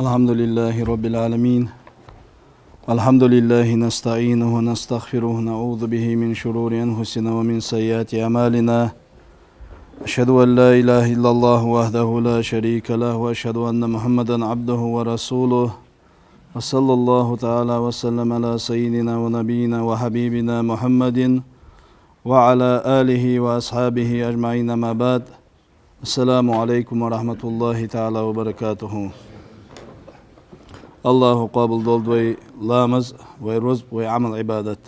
الحمد لله رب العالمين. الحمد لله نستعينه ونستغفره ونعوذ به من شرور أنفسنا ومن سيئات أعمالنا. أشهد أن لا إله إلا الله وحده لا شريك له وأشهد أن محمدا عبده ورسوله وصلى الله تعالى وسلم على سيدنا ونبينا وحبيبنا محمد وعلى آله وأصحابه أجمعين. ما بعد، السلام عليكم ورحمة الله تعالى وبركاته. الله قابل دولد لامز ويرز وعمل عبادت.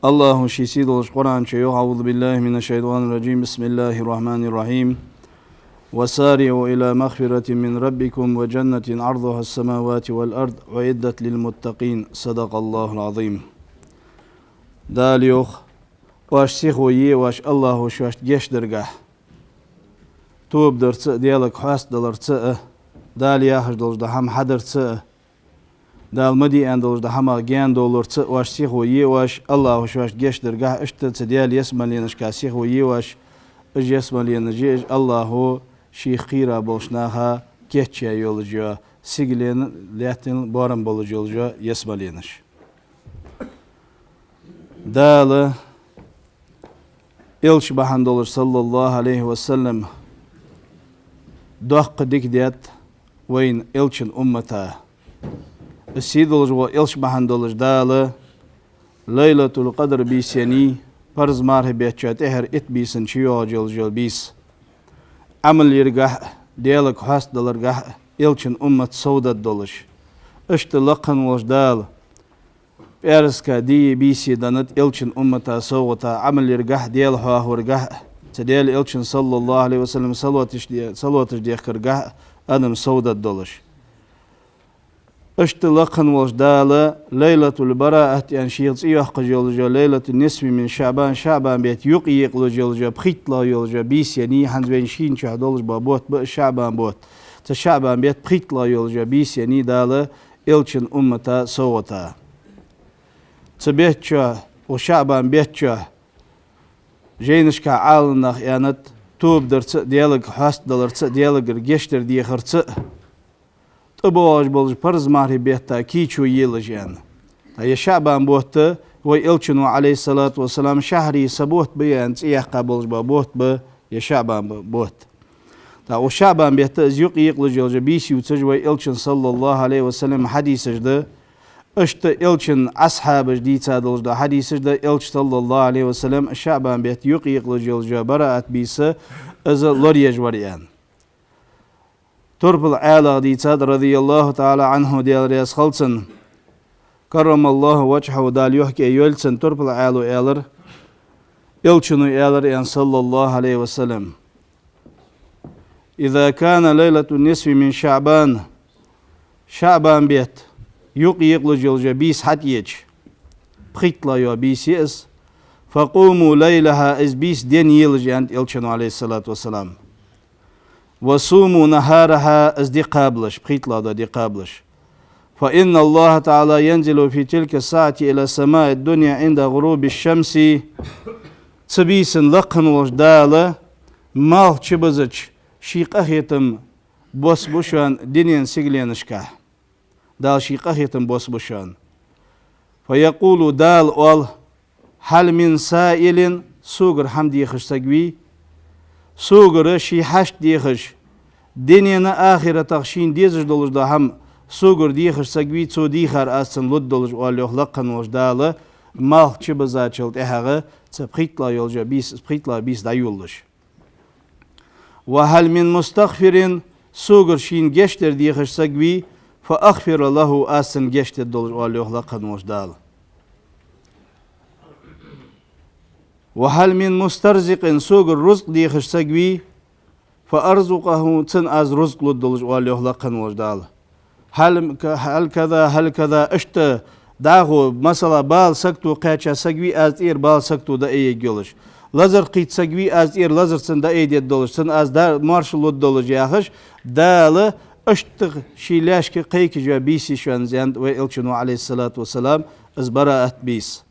الله شيسيد القرآن شيوخ. أعوذ بالله من الشيطان الرجيم. بسم الله الرحمن الرحيم. وسارعوا إلى مغفرة من ربكم وجنة عرضها السماوات والأرض وعدت للمتقين. صدق الله العظيم. داليوخ واش سيخوي واش الله وش جيش درجة توب درت ديالك حاس دلرت داليا هج دولج دهم حدرت دال مدي أن دولج دهم جان دولرت واش سيخوي واش الله وش جيش درجة اشتت ديال يسمى لينش كاسيخوي واش اج يسمى لينجي الله هو شي خيرا بولشناها كيتشا يولجا سيجلين لاتن بارم بولجولجا يسمى لينش دال إلش بحن دولج صلى الله عليه وسلم دق ديك ديت وين إلشن أمتا السيدولج وإلش بحن دولج دال ليلة القدر بيسيني فرز ماره بيتشات إهر إت بيسن شيو جل بيس عمل يرجح ديالك حاس دلرجح إلشن أمت سودة دولج اشت لقن وش دال بيرسكا دي بيسي دانت إلشن أمتا سوغتا عمل يرجح ديال حواه ورجح تديال إلشن صلى الله عليه وسلم صلواتش دي خرجح أدم سودة دولش اشت لقن وش دال ليلة البراءة يعني شيخ إيوه جلجا ليلة النصف من شعبان بيت يقيق لجلجا بخيط لا يلجا بيس يعني حنزبين شين شه دولش بابوت شعبان بوت تشعبان بيت بخيط لا يلجا بيس يعني دال إلشن أمتا سوغتا تبيتشا وشعبان بيتشا جينشكا عالنخ يانت توب درت ديالك حاست دلرت ديالك رجشتر دي خرت تبواج بولج فرز ماري بيتا كيشو يلجان هي شعبان بوت ويلشنو عليه الصلاة والسلام شهري سبوت بيان تيحقا بولج بابوت ب يشعبان بوت تا وشعبان بيتا زيوق يقلج بيسي وتجوي إلشن صلى الله عليه وسلم حديث جده اشت إلشن أصحاب جديد سادلج ده حديث ده إلش صلى الله عليه وسلم الشعبان بيت يقيق لجلجا براءة بيسة از لوريج وريان ترب العالى دي ساد رضي الله تعالى عنه ديال رياس خلصن كرم الله وجهه دال يحكي يولسن ترب العالى إلر إلشنو إلر إن صلى الله عليه وسلم إذا كان ليلة النصف من شعبان بيت يقيق لجلجا بيس حتيج بخيطلا يو بيس يس فقوموا ليلها از بيس دين يلج عند إلشنو عليه الصلاة والسلام وصوموا نهارها از دي قابلش بخيطلا دا دي قابلش فإن الله تعالى ينزل في تلك الساعة إلى سماء الدنيا عند غروب الشمس تبيسن لقن وجدالة مال چبزج شيق أخيتم بوس بوشان دينين سيغلينشكاه دال شيقاهيتن بوس بوشان فيقول دال أول هل من سائل سوغر حمدي خش سقوي سوغر شي حشت ديخش دينينا آخرة تخشين ديزج دولج دا هم سوغر ديخش سقوي تو ديخر أسن لد دولج واليوخ لقن وش دال مال چبزا چلت احاغ تبخيطلا يولجا بيس بخيطلا بيس دا يولش وهل من مستغفرين سوغر شين جشتر ديخش سقوي فأغفر له أسن جشت الدولج واليوخ لقن وش دال وهل من مسترزق سوق الرزق ديخش سقوي فأرزقه تن أز رزق للدولج واليوخ لقن وش دال هل كذا اشت داغو مثلا بال سكتو قاچا سقوي أز إير بال سكتو دا إيه جولش لازر قيت سقوي أز إير لازر سن دا إيه دي الدولج سن أز دا مارشل الدولج ياخش دال اشتغ شيلاشك قيك جوا بيسي شوان زيند وإلشنو عليه الصلاة والسلام از براءة بيس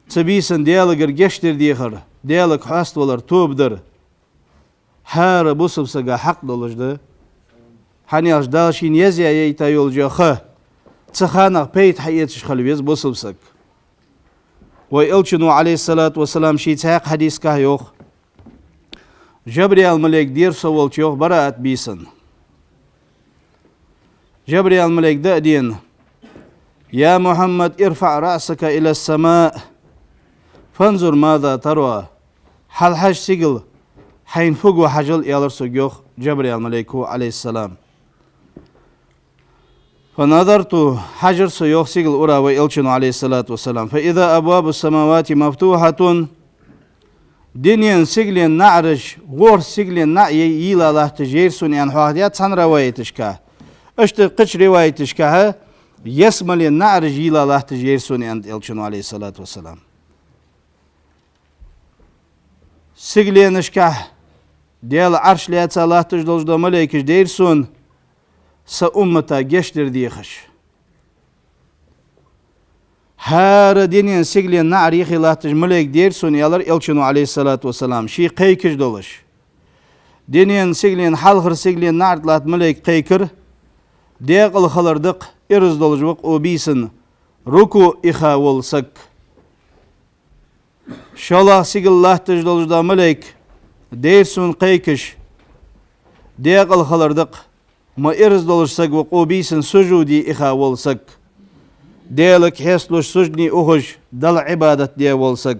تبيسن ديالك رجشتر ديخر ديالك حاست ولر توب در هار بوسب سجا حق دولج ده hani az dalşin yazya yeyta yolca xı tsıxana peyt hayetiş xalvez bosılsak. Ve elçinu aleyhissalatu vesselam şi taq hadis kah yok. Cebrail melek dir sovolç yok baraat bisin. Cebrail melek de din Ya Muhammed irfa' ra'saka ila s-sama' fanzur mada tarwa hal haj sigil hayn fugu hajal yalarsa yok Cebrail meleku aleyhissalam. فنظرت حجر سيوخ سيقل أرى وإلشن عليه الصلاة والسلام فإذا أبواب السماوات مفتوحة دنيا سيقلين نعرج غور سيقلين نعي يلا الله تجيرسون يعني حواديات سن روايتشكا اشتر قش روايتشكا يسملين نعرج يلا الله تجيرسون يعني إلشن عليه الصلاة والسلام سيقلين اشكا ديال عرش ليات الله تجدوج دو مليكش ديرسون سأمتا geçtir diye xış. Her dinin siglin na'ri xilatış melek dersun yalar elçinu aleyhissalatu vesselam. Şi qeykiş doluş. Dinin siglin halhır siglin na'rtlat melek qeykir. Deqil xalırdık iriz dolujvuk o bisin. Ruku iha olsak. Şolah sigillah tış dolujda melek dersun qeykiş. Deqil xalırdık ma irz dolursak ve qobisin sucudi iha olsak. Delik hesluş sucni uhuş dal ibadet diye olsak.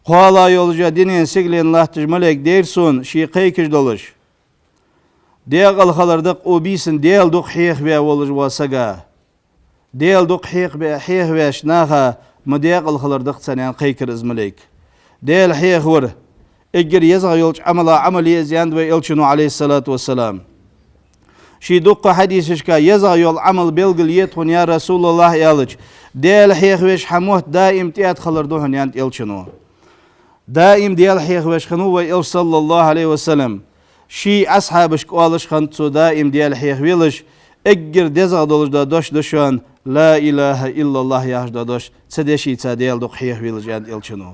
Qala yolca dinin siglin lahtij melek dersun şi qeykiş doluş. Deqal xalardık obisin del duq hiyh ve oluş vasaga. Del duq hiyh ve şnaha ma deqal xalardık sanan qeykir izmelek. Del hiyh vur. Egger yazğa yolç amali yazyan ve elçinu aleyhissalatu vesselam. Şi dukka hadisişka yazğa yol amal belgiliyet hun ya Resulullah yalıç. Del hiyhveş hamuh daim tiyat khalırdı hun yant elçinu. Daim del hiyhveş khanu ve el sallallahu aleyhi ve sellem. Şi ashabış kualış khantsu daim del hiyhveliş. Eggir dezğa dolujda doş duşan. La ilahe illallah yahda doş. Tsedeşi tsa del duk hiyhveliş yant elçinu.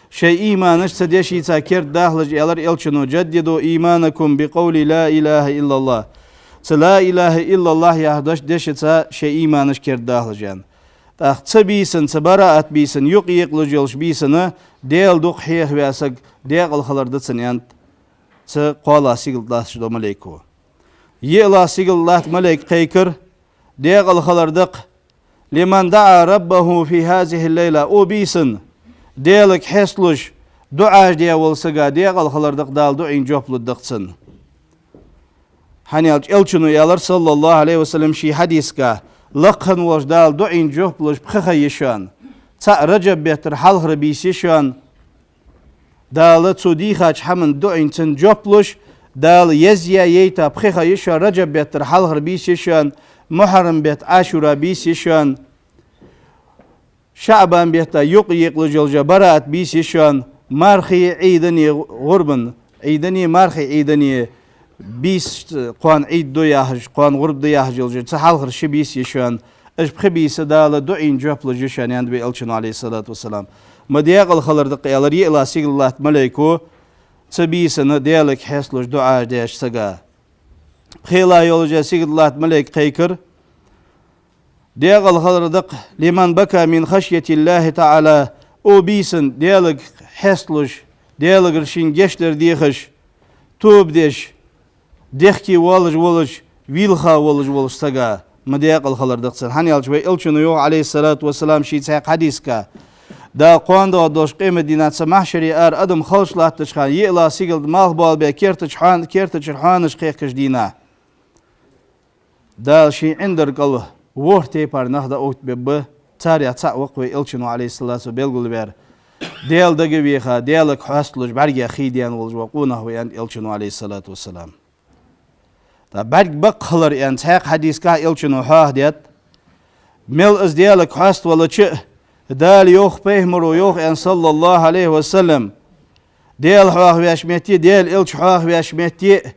Şey imanış tsedeşi tsa kert dahlıç yalar elçinu. Ceddidu imanakum bi qavli la ilahe illallah. La ilahe illallah yahdaş deşetsa şey imanış kerdahlıcan. Taq bisin, baraat bisin, yok yıqlıcılış bisini, del duq hiyh vesak, deqil xalarda tsanyant, qala sigildaş do maleyku. Yela sigildaş maleyk qeykir, deqil xalardıq, liman da'a rabbahu fi hazihi leyla, o bisin, delik hesluş, duaj diye olsaga, deqil xalardıq dal du'in jopluddaqsın. Hani elçinu yalar sallallahu aleyhi ve sellem şi hadiska laqhan vajdal du'in jopluş bxaxa yişan. Ta Recep betir halhır bisi şan. Dal tsudihaç hamın du'in tın jopluş dal yazya yeyta bxaxa yişan Recep betir halhır bisi şan. Muharrem bet Aşura bisi şan. Şaban beta yuq yiqlu jolja baraat bisi şan. Marxi idani gurbun. İdani marxi idani bis qan id do yahj qan gurb do yahj yolcu halhır şi bis yişan ish bxibisi dala du'in joplu jişan yand be elçin aleyhissalatu vesselam madiyaqal xalardık yalar ila sigillah meleyku tsabisini delik hesluj dua deş saga xila yolca sigillah melek qeykir deqal xalardık liman baka min xaşyetillahi taala o bisin delik hesluj delik şin geçler diyiş tub deş dehki walış vilha walış saga madiyaqal xalardaqsan hani alç ve elçinu yo aleyhissalatu vesselam şi taq hadiska da qanda doş qemadinat samahşeri ar adam khalşlat tşhan yela sigil malbal be kertçhan qeqş dina da şi indar qal worte par nahda ot be tariya ta waq ve elçinu aleyhissalatu belgul ber del dagi viha delak hasluj barga khidiyan walj waquna ve elçinu aleyhissalatu vesselam da berg bakılır yani tek hadiska elçinu hahdiyat mel az diyalek hast valaçı dal yok pehmuru yok en sallallahu aleyhi ve sellem del hah ve aşmeti del elç hah ve aşmeti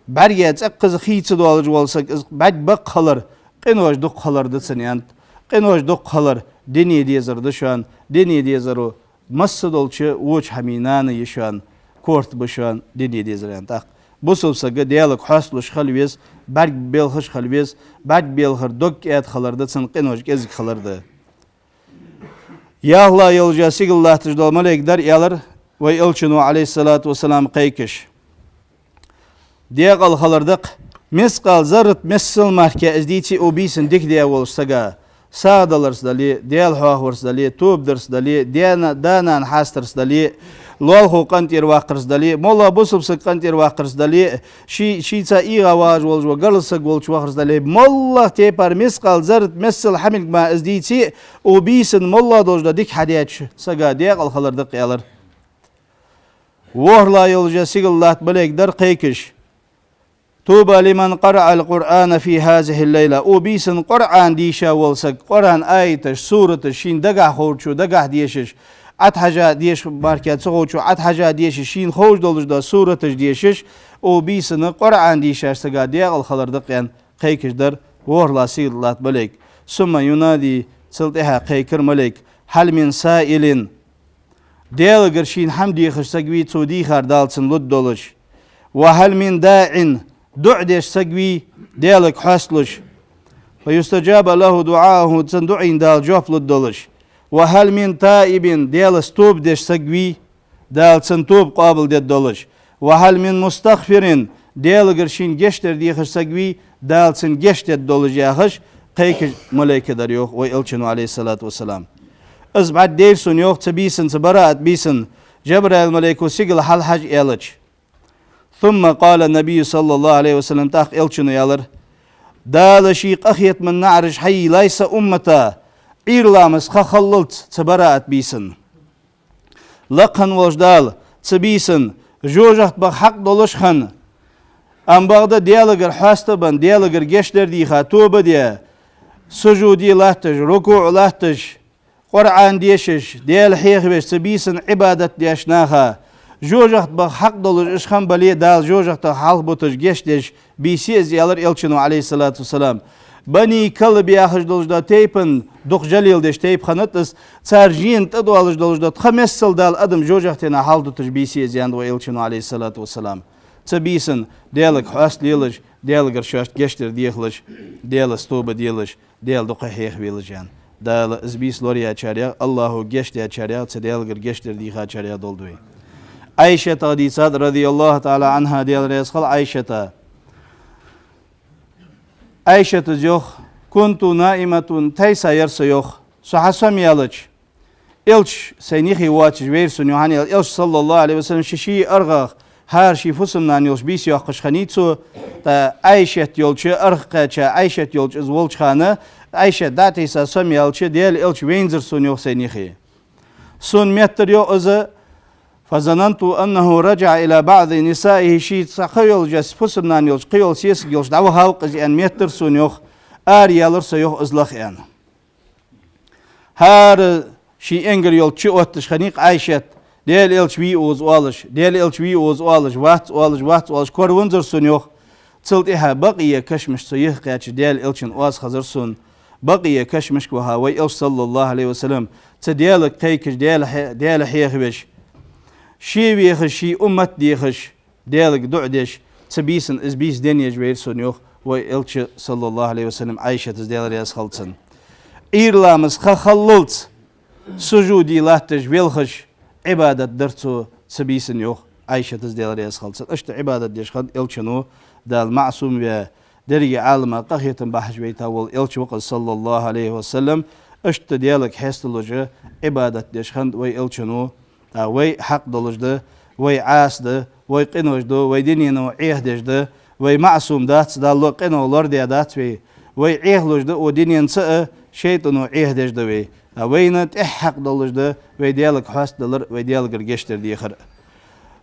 berge tek kız xitsi dolıcı olsak berg bakılır qenoj duk kalır dıtsın yani qenoj duk kalır dini diyezirdi şu an dini diyeziru masjid olçı uç haminanı şu an kort bu şu an dini diyezir yani tak بوصل سجى ديالك حصلش خلويس بعد بيلخش خلويس بعد بيلخر دك ات خلرده سنقنوش كزك خلرده يا الله يلجا سيق الله تجدل ملك در يالر ويلشنو عليه الصلاة والسلام قيكش ديقال خلردق مسقال زرت مسل مركة ازديتي اوبيسن ديك ديا ولسجا سادلرس دلي ديال حوارس دلي توب درس دلي دانا حاسترس دلي لولخو قنتير واقرس دلي مولا بوسب سك قنتير واقرس دلي شي تا ايغا واج ولج وقلس ولج واقرس دلي مولا تيبر مسقال زرت مسل حمل ما ازديتي اوبيسن مولا دوج ديك حدياتش سجا ديقال خلردق يالر وهلا يلجا سيق الله بليك در قيكش توبى لمن قرأ القرآن في هذه الليلة وبيسن قرآن ديشا والسق قرآن آيتش سورة شين دقع خورشو دقع ديشش عد حاجة ديش باركات سخوشو عد حاجة ديش شين خوش دولش دا سورة ديشش وبيسن قرآن ديشا سقا ديغ الخلر دقيان قيكش در وهلا سيد الله بليك ثم ينادي سلطها قيكر ملك هل من سائل ديغ قرشين حمدي خش سقوي تودي خاردالسن لد دولش وهل من داع دعدش سقوي ديالك حصلش فيستجاب له دعاءه تندعين دال جوف للدولش وهل من تائب ديال ستوب دش سقوي دال سنتوب قابل دي الدولش وهل من مستغفر ديال قرشين جشتر ديخش سقوي دال سن جشت الدولش ياخش قيك ملائكة در يوخ ويلشنو عليه الصلاة والسلام از بعد ديرسون يوخ تبيسن تبرات بيسن جبرائيل ملائكو سيقل حل حج إلج ثم قال النبي صلى الله عليه وسلم تاخ إلشنو يالر دال شيق أخيت من نعرج حي ليس أمتا إيرلامس خخللت تبرات بيسن لقن وجدال تبيسن جوجت بحق دولشخن أم بغدا ديالغر حاستبن ديالغر جشتر ديخا توبة ديا سجودي لاتج ركوع لاتج قرآن ديشش ديال حيخ بيش تبيسن عبادة ديشناخا جوجت بحق دولش اشخن بلي دال جوجت حال بوتج جشتش بيسيز يالر إلشنو عليه الصلاة والسلام بني كل بياخش دولش دا تيبن دوخ جليل ديش تيب خانتس تارجين تدوالش دولش دا تخمسل دال أدم جوجتنا حال دوتج بيسيز ياندو إلشنو عليه الصلاة والسلام تبيسن ديالك حاست ليلش ديالك رشاشت جشتر ديخلش ديال ستوبة ديلش ديال دوخ حيخ بيلجان دال ازبيس لوريا چاريا الله جشت چاريا تديالك جشتر ديخا چاريا دولدوي عائشة حديثات رضي الله تعالى عنها ديال ريسخل عائشة جوخ كنت نائمة تيسا يرس يوخ سحسم يالج إلش سينيخي واتش ويرسون يوحاني إلش صلى الله عليه وسلم ششي أرغخ هار شي فسمنان يولش بيس يوخ قشخانيتسو تا عائشة يولش أرغقا عائشة يولش ازولش خانه عائشة داتيسا سم يالش ديال إلش وينزر سون يوخ سينيخي سون ميتر يو أزا فظننت أنه رجع إلى بعض نسائه شيء سقيل جس فسمنان يولش قيل سيس يولش دعوة هاوق أن ميتر سون يوخ يالر سيوخ أزلخ يعني هار شي انجر يولش أوتش خنيق عائشة ديال إلش وي أوز والش ديال إلش وي أوز والش وات والش كور ونزر سون يوخ تلت إها بقية كشمش سيخ قاتش ديال إلشن أواز خزر سون بقية كشمش وها وي إلش صلى الله عليه وسلم تديالك قيكش ديال حيخ بش شي بيخش شي أمت ديخش ديالك دعدش تبيسن إزبيس دنيا جوير سون يوخ وي إلش صلى الله عليه وسلم عائشة تديال رياس خلطسن إيرلامس خخللت سجودي لاتج ويلخش عبادة درتو سبيسن يوخ عائشة تزديال رياس خلصت اشت عبادة ديش خد إلشنو دال معصوم بيا دري عالمة قخية بحش بيتا والإلش وقل صلى الله عليه وسلم اشت ديالك حيست اللجة عبادة ديش خد وي إلشنو وي حق دلج ده وي عاس ده وي قنوش ده وي دينينو عيه ديش ده وي معصوم دات دالو قنو لورديا دات وي عيه لج ده ودينين سأ شيطنو عيه ديش ده وينت إحق دلج ده ويديالك حاست دلر ويديالك رجشتر ديخر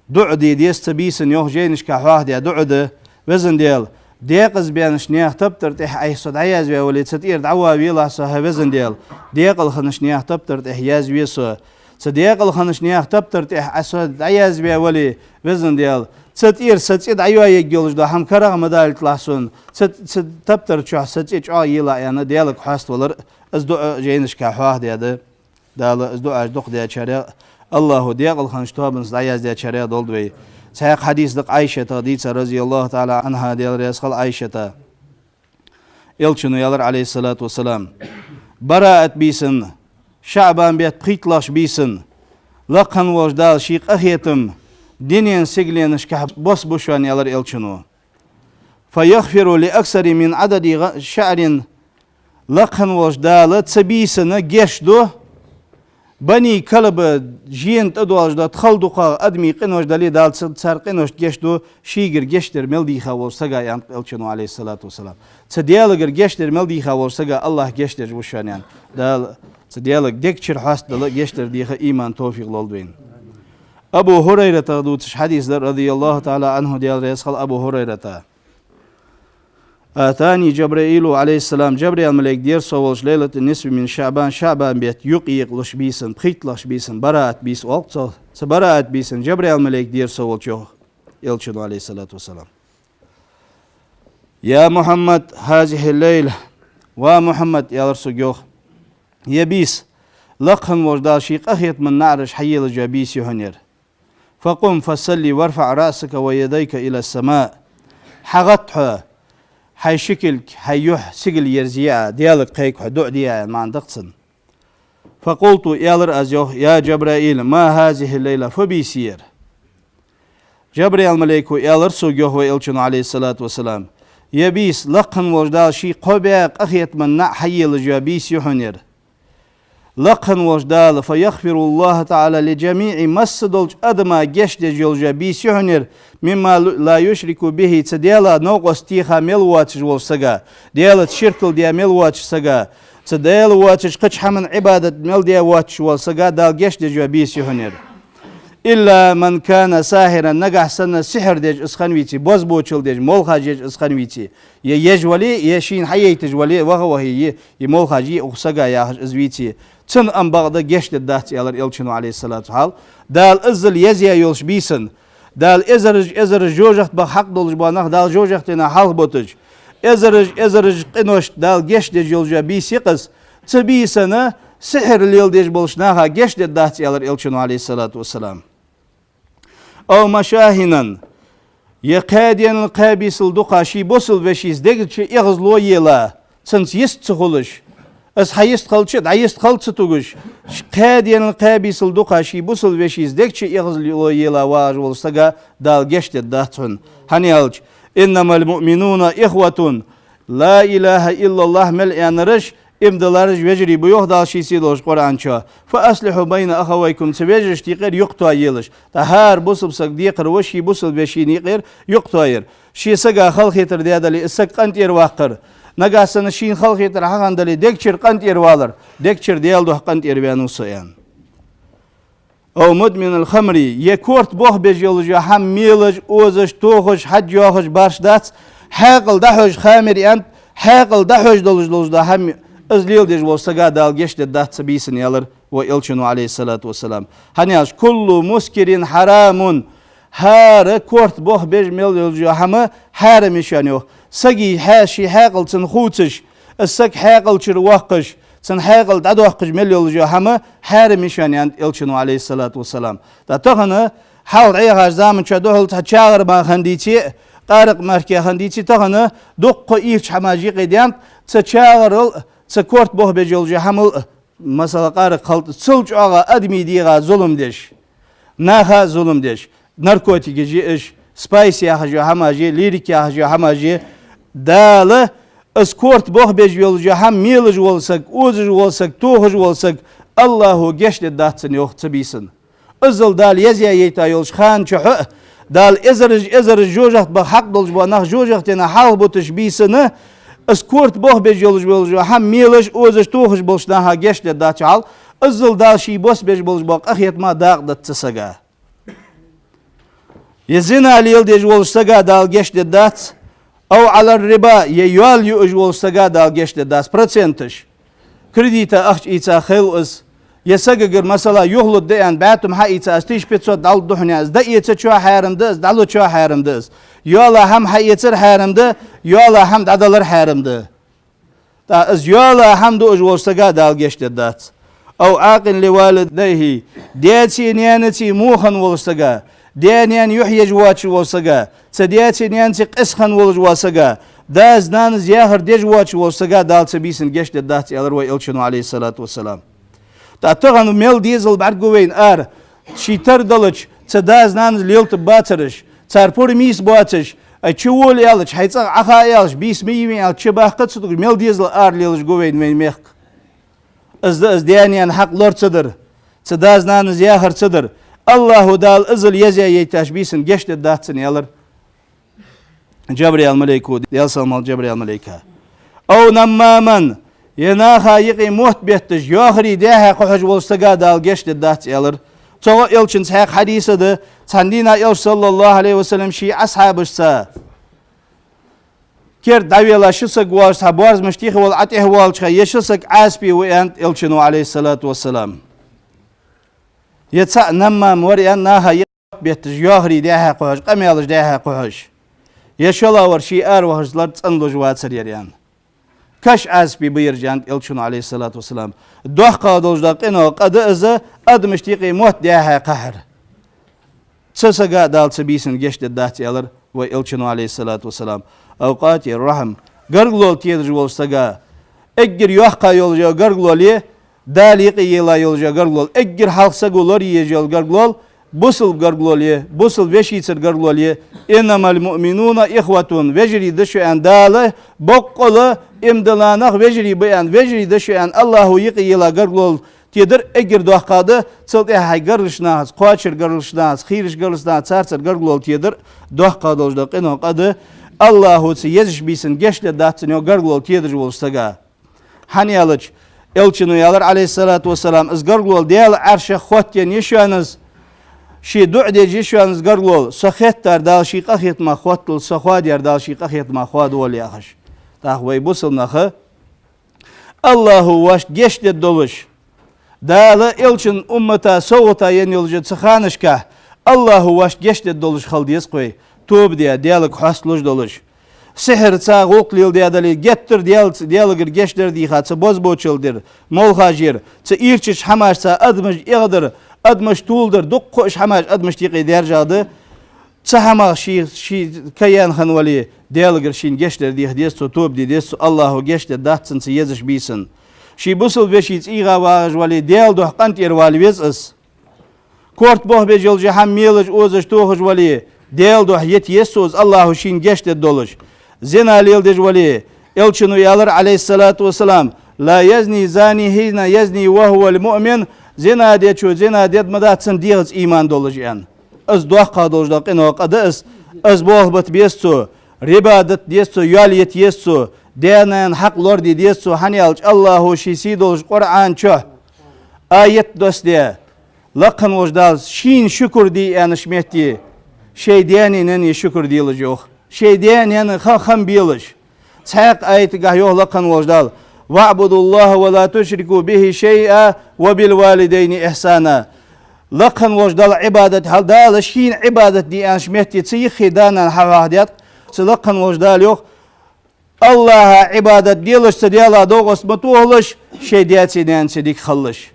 دعدي ديستبيسن يوخ جينش كحواه دي دعده وزن ديال ديقز بيانش نياخ تبتر تح أي صد عياز بيا ولي تسير دعوة بيلا صاحب وزن ديال ديقل خنش نياخ تبتر تح ياز بيسو صديقل خنش نياخ تبتر تح أسود عياز بيا ولي وزن ديال تسير ستيد عيوا يجيلش ده هم كره مدال تلاحسون تبتر شو ستيد شو يلا يعني ديالك حاست ولر از دعاء جينش كحواه دي ده دال از دعاء دق دي شريع الله ديقل خنش توابن عياز دي شريع دولدوي صحيح حديث دق عائشة ديتا رضي الله تعالى عنها ديال ريسخل عائشة يلشنو يالر عليه الصلاة والسلام براءت بيسن شعبان بيت بخيطلاش بيسن لقن وجدال شيق أخيتم دينين سيقلين اشكح بوس بوشوان يالر يلشنو فيغفر لأكثر من عدد شعر لقن وجدال تسبيسن جيشدو بني كلب جين تدوج دا تخلدقا أدمي قنوش دالي دال تسار قنوش جيشدو شيغر جيشتر ملدي خاول سقا يعني الشنو عليه الصلاة والسلام تديالغر جيشتر ملدي خاول سقا الله جيشتر وشان يعني دال تديالغ ديكشر حاس دال جيشتر ديخ إيمان توفيق لولدوين أبو هريرة دوتش حديث رضي الله تعالى عنه ديال ريسخل أبو هريرة آتاني جبرائيل عليه السلام جبريل ملك دير صولش ليلة النصف من شعبان بيت يقيق لش بيسن بخيط لش بيسن براءت بيس وقت براءت بيسن جبريل ملك دير صولش يلشنو عليه الصلاة والسلام يا محمد هذه الليلة ومحمد يا رسول يبيس لقن وجدال شيق أخيط من نعرش حي الجابيس يهنير فقم فصلي وارفع رأسك ويديك إلى السماء حغطها هاي شكل هيوح سجل يرزيا ديالك قيك حدوع ديا ما عندقصن فقلت يالر أزيوه يا جبرائيل ما هذه الليلة فبيسير جبرائيل مليكو يالر سوجوه ويلشنو عليه الصلاة والسلام يبيس لقن وجدال شي قبيق أخيت من نع حي الجابيس يحنير لقن وجدال فيغفر الله تعالى لجميع مسدلج أدما جشد الجابيس يحنير مما لا يشرك به تديالا نوقس تيخا ملواتش والسجا ديالا تشركل ديا ملواتش سجا تديالا واتش قش حمن عبادة مل ديا واتش والسجا دال جشد الجابيس يحنير إلا من كان ساهرا نجح سنة سحر ديج اسخنويتي بوزبوتشل ديج مولخا ديج اسخنويتي يجولي يشين حيي تجولي وهو هي يمولخا جي أخسجا يا ازويتي تن أم بعض جشد الدهت يالر يلشنو عليه الصلاة والسلام دال ازل يزيا يلش بيسن دال ازرج جوجخت بحق دولج بانخ دال جوجختنا حال بوتج ازرج قنوش دال جشد جولجا بيسيقس تبيسنا سحر ليل ديج بولشناها جشد الدهت يالر يلشنو عليه الصلاة والسلام أو مشاهنا يقادين القابيس الدقا شي بوصل وشيز دقل شي إغزلو يلا سنس يستخلش أس حيست خلشت عيست خلص توجش قادين القابيس الدقا شي بوصل وشيز دقل شي إغزلو يلا واج والسجا دال جشت الدهتون هنيالج إنما المؤمنون إخوة لا إله إلا الله ملئان رش امدلارج وجري بيوه دال شي سيدوش قرآن شا فأصلحوا بين أخويكم سبيجش تيقير يقطع يلش تهار بوصل سق ديقر وشي بوصل بشي نيقير يقطعير شي سقا خلقي ترديادا لي اسق قنتير واقر نقاسن شين خلقي ترحقان دالي ديكشر قنتير والر ديكشر ديال دوح قنتير بيانو سيان أو مدمن الخمري يكورت بوه بجيولجا هم ميلج اوزش توخش حج يوخش بارش دات حاقل دحوش خامر انت حاقل دحوش دولج دا هم ازليل ديج والسقا دال جشد الدهت سبيسن يالر ويلشنو عليه الصلاة والسلام هنياش كل مسكرين حرام هار كورت بوه بيج ميل يلجو هما حرم يشانيو سقي حاشي حاقل تنخوتش السق حاقل شروقش تن حاقل دادوقش ميل يلجو هما حرم يشانيان يلشنو عليه الصلاة والسلام دا تغنى حاول عيها زامن شادوهل تحشاغر ما خنديتي قارق ماركي خنديتي تغنى دق إيش حماجي قيديان تشاغر سكورت بوه بجولجا حمل مثلا قارق خلط سلج آغا أدمي ديغا ظلم ديش ناخا ظلم ديش ناركوتيكي جي إش سبايسي آخجا هماجي ليريكي آخجا هماجي دالة اسكورت بوه بجولجا هم ميلج والسك اوزج والسك توخج والسك الله جشت الداتسن يوخ تبيسن ازل دال يزيا يتا يولش خان شحو دال ازرج جوجخت بحق دولج بانخ جوجختنا حال بوتش بيسنه اسكورت بوه بجولج هم ميلج اوزج توخج بولشناها جشت الداتشال ازل دال شي بوس بجولج باق اخيت ما داق دتسسقا يزنا ليل ديجولج سقا دال جشت الدات أو على الربا يوال يؤجول سقا دال جشت الدات برسنتش كريديتا أخش إيتا خيل أز يسقر مثلا يهلو ديان باتم ها إيتا استيش بيتسو دال دحنيا از دا إيتا شو حارم دز دالو شو حارم دز يولا هم حيتر حارم ده يولا هم دادلر حارم ده تا از يولا هم دو أجول سقا دال جشت الدات أو عاقل لوالديه ديتي نيانتي موخن والسقا ديانيان يحيج واتش وسجا تدياتينيان تقسخن ولج وسجا داز نانز ياهر ديج واتش وسجا دال تبيسن جشت الدات يالر ويلشنو عليه الصلاة والسلام تاتغن ميل ديزل بعرقوين شيتر دلج تداز نانز ليلت باترش تاربور ميس باتش اتشول يالج حيص عخا يالج بيس ميمي يال تشبه قد ميل ديزل ليلج قوين مين ميخ از ديانيان حق لور صدر تداز نانز ياهر صدر الله دال ازل يزي يتاش بيسن جشت الداتسن يالر جبريل ملائكو يالسلم جبريل ملائكة او نمامن يناخا يقي موت بيتش يوخري ديها قحج والستقا دال جشت الدات يالر تو يلشن سحق حديثة ده تندينا يلش صلى الله عليه وسلم شي أصحاب السا كير دعويلا شسق والش حبوارز مشتيخ والعتيه والش يشسق عاسبي ويانت يلشنو عليه الصلاة والسلام يتسع نما موريان ناها يقب بيتش يوخري ديها قحج قميالش ديها قحج يشلا ورشي وهج لرد انلو جوات سريريان كاش عاسبي بيرجان يلشنو عليه الصلاة والسلام دوح قادوش داقينو قد ازا ادمشتيقي موت ديها قهر تسسقا دال سبيسن جشت الدات يالر ويلشنو عليه الصلاة والسلام اوقاتي الرحم قرقلول تيدج والستقا اجر يوحقا يولجا قرقلولي داليقي يلا يولجا قرقلول اجر حلقسقو لوري يجيل قرقلول بوصل قرقلولي بوصل وشيتر قرقلولي انما المؤمنون اخوتون وجري دشو ان داله بقل امدلانخ وجري بيان وجري دشو ان الله يقي يلا قرقلول تيدر اجر دوحقاده تلت هاي قرلشناز قواشر قرلشناز خيرش قرلشناز سارسر قرقلول تيدر دوحقادوش دقينو قد الله يزش بيسن جشت داتن يو قرقلول تيدر والستقا حنيالج elçini yalar aleyhissalatu vesselam iz garglol diyal arşa khotyen yeshaniz şi du'de yeshaniz garglol sakhettar dal şi qahit ma khotl sakhad yer dal şi qahit ma khad wal yakhsh tahvay busulnakh Allahu vaş geçti doluş dala elçin ummata sovata yenilje tsahanishka Allahu vaş geçti doluş khaldiyes qoy tob diye dialog hasluj doluş Sihir ça qoqlil diadali gettir dialogir geçler di khatsa boz boçildir molhajir ça irçiş hamarsa admış iğdir admış tuldir duqqoş hamaj admış diqi derjadı ça hama şi kayan hanvali dialogir şin geçler di hdes tob di des Allahu geçti datsın ça yeziş bisin şi busul beşiç iğa vaj vali dial do qantir vali vezis kort boh bejilje ham melij oziş tohoj vali dial do yet yesoz Allahu şin geçti doluş Zina lil dejvali elçinu yalar aleyhissalatu vesselam la yazni zani hina yazni ve huvel mu'min zina de ço zina de madatsın diğaz iman dolujan az duah qadojda qino qadas az bohbat besto ribadat desto yaliyet yesto denan haq lord desto hani Allahu şisi doluj Kur'an ço ayet dostya laqan vojdal şin şükür di yanışmeti şey diyaninen şükür diyilij yok şey diyen yani ham biliş. Çaq ayeti gah yohlaqan vojdal. Va'budullaha ve la tushriku bihi şey'a ve bil valideyni ihsana. Laqan vojdal ibadet haldal şin ibadet di anşmeti çi khidanan havahdiyat. Laqan vojdal yok. Allah'a ibadet dilişse diyala doğus matuhliş şey diyatinen sidik khalliş.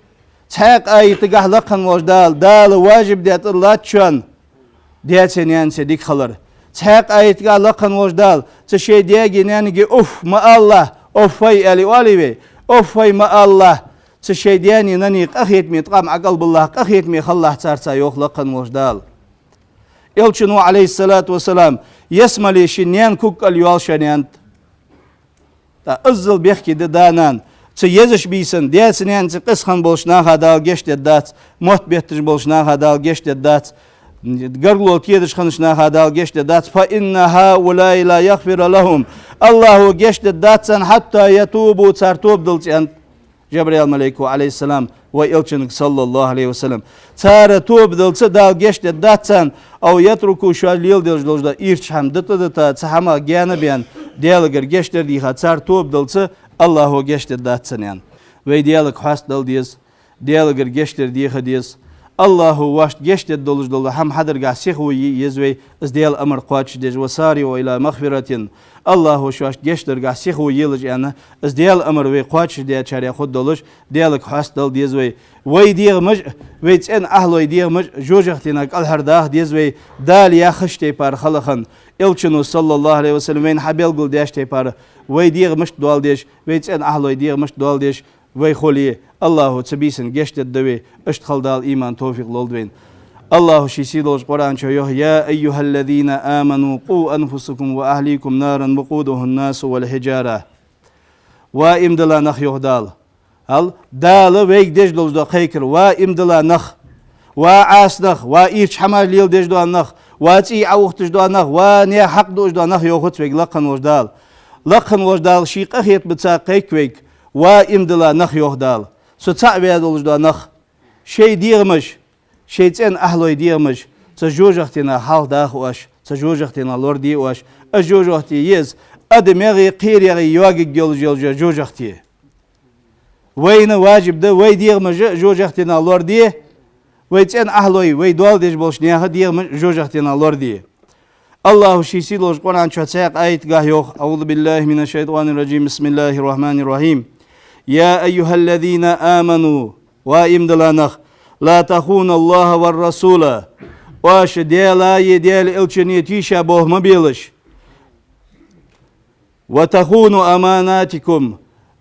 Çaq ayeti gah laqan vojdal dal vacib diyat Allah çön diyatinen sidik khalır. Çaq ayetga laqan vojdal ce şey diye ginen ki of ma Allah of fay ali walive of fay ma Allah ce şey diye ni nani qahit mi tqam aqal billah qahit mi Allah çarsa yok laqan vojdal elçinu aleyhissalatu vesselam yesmali şinyan kukal yol şanyan ta izzil behki de danan ce yeziş bisin diyasinen ce qisxan bolşna hadal geçti dat muhtbettir bolşna hadal geçti dat Garglol tiyediş xanışna hadal geçti dat fa inna haulai la yaghfir lahum Allahu geçti datsan hatta yatubu tartub dilçan Cebrail melekü aleyhisselam ve elçinin sallallahu aleyhi ve sellem tara tub dilçe dal geçti datsan av yatruku şalil dilçda irç ham dıtıdıta çahama gyanı biyan dialogir geçti di hatar tub dilçe Allahu geçti datsan yan ve dialog has dil diz dialogir geçti di hadis الله واشت جشت دولج دول هم حدر قا سيخوي يزوي ازديال أمر قواتش ديج وساريو إلى مغفرة الله شواشت جشتر قا سيخوي يلج أنا ازديال أمر وي قواتش ديال شارع خود دولج ديالك حاس دول ديزوي وي ديغ مج ويتس ان أهلو ديغ مج جوجختينك الهرداه ديزوي دال يا خشتي بار خلقن إلشنو صلى الله عليه وسلم وين حبيل قل ديشتي بار وي ديغ مش دوال ديش ويتس ان أهلو ديغ مش دوال ديش وي خولي الله تبيسن جشت الدوي اشتخل دال إيمان توفيق لولدوين الله شيسيدوش قرآن شويه يا أيها الذين آمنوا قوا أنفسكم وأهليكم نارا وقودها الناس والحجارة وإمدلا نخ يهدال هل دال ويك دجلوز دو خيكر وإمدلا نخ وعاس نخ وإيش حمار ليل دجدو نخ واتي عوختش دو نخ ونيا حق دوش دو نخ يوخت ويك لقن وجدال لقن وجدال شيق أخيط بتساق ويك وإمدلا نخ يهدال سوتسع بيادولش دو نخ شيء ديغمش شيء تن أهلوي ديغمش تجوجختنا حال داخ واش تجوجختنا لور دي واش أجوجختي يز أدمغي قير يغي يواجي جل جوجختي وين واجب ده وي ديغمش جوجختنا لور دي ويتن أهلوي وي دوال ديش بولش نياها ديغمش جوجختنا لور دي الله شيسي لوش قرآن شاتساق آيت قاهيوخ أعوذ بالله من الشيطان الرجيم بسم الله الرحمن الرحيم يا أيها الذين آمنوا وإمدلانخ لا تخون الله والرسول واش ديلا يديل إلشني تيشا بوه مبيلش وتخونوا أماناتكم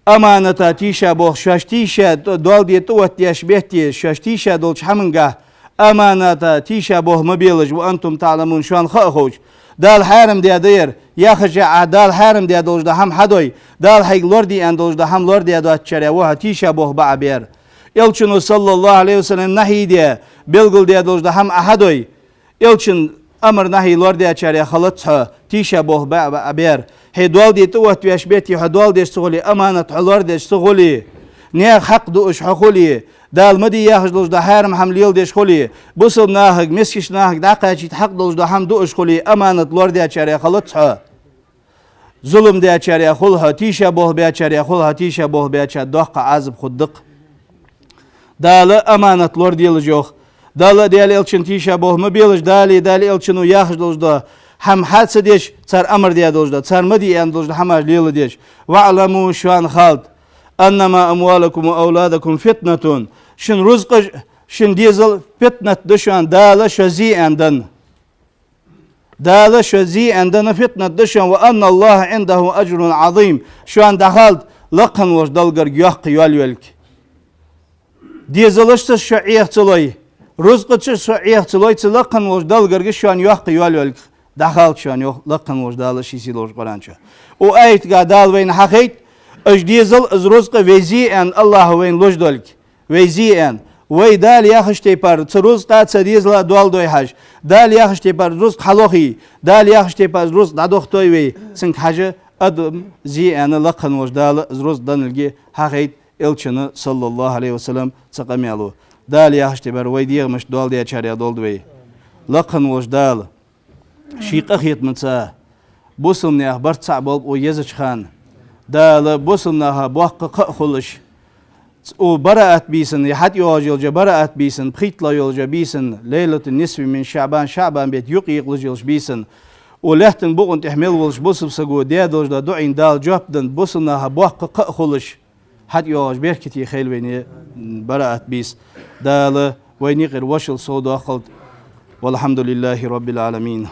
أمانة تيشا بوه شاشتيشا دول دي توت يشبهتي شاشتيشا دولش حمنقه أمانة تيشا بوه مبيلش وأنتم تعلمون شوان خأخوش دال حارم دي دير ياخجع دال حارم دي دولج ده هم حدوي دال حيق لوردي ان دولج ده هم لوردي دو اتشري وها تيشا بوه بعبير يلچنو صلى الله عليه وسلم نهي دي بلغل دي دولج ده هم احدوي يلچن امر نهي لوردي اتشري خلطها تيشا بوه بعبير هي دول دي توت ويش بيتي هدول دي شغلي امانة لوردي شغلي نيا حق دوش حقولي دال مدي ياخذ دولج ده حارم حمليل ديش خولي بوصل ناهق مسكش ناهق داقا حق دولج ده هم دوش خولي امانة لوردي اتشري خلطها ظلم دي اتشاري خلها تيشا بوه بي اتشاري خلها تيشا بوه بي اتشاري دوخ عازب خدق دال امانة لور ديل جوخ دال ديال الچن تيشا بوه مبيلش دال الچنو ياخش دولج ده هم حادثة ديش تار امر ديا دولج ده تار مدي ان دولج ده هماش ليل ديش وعلموا شوان خالد انما اموالكم واولادكم فتنة شن رزق شن ديزل فتنة دشوان دال شزي اندن دال شزي عندنا فتنة دشان وأن الله عنده أجر عظيم شو عند دخلت لقن وش دلقر يحق ياليلك ديزلشت شعيه تلوي رزقت شعيه تلوي تلقن وش دلقر شو عن يحق ياليلك دخلت شو عن لقن وش دال شيء لوش قرانشة وآيت قادال وين حقيت أج ديزل از رزق ويزي أن الله وين لوش دلك ويزي أن وي دال ياخشتي بار تروز تا تسديز لا دوال دوي حاج دال ياخشتي بار روز حلوخي دال ياخشتي بار روز دادوخ توي وي سنك حاجه ادم زي انا لقن وش دال روز دنلجي حقيت الچن صلى الله عليه وسلم تقميالو دال ياخشتي بار وي ديغ مش دوال دي چاريا دول دوي لقن وش دال شيق اخيت منسا بوسم نه اخبار صعب او يزچ خان دال بوسم نه بوق خلش او برأت بيسن يحد يواجه برأت بيسن بخيت لا يولج بيسن ليلة النصف من شعبان بيت يقيق لجلش بيسن ولهتن بوقن تحمل ولش بوسب سجو ديادوج دا دعين دال جابدن بوسنها بوق خلش حد يواجه بيركتي خيل وين برأت بيس دال وين يغير وشل صودا خلد والحمد لله رب العالمين.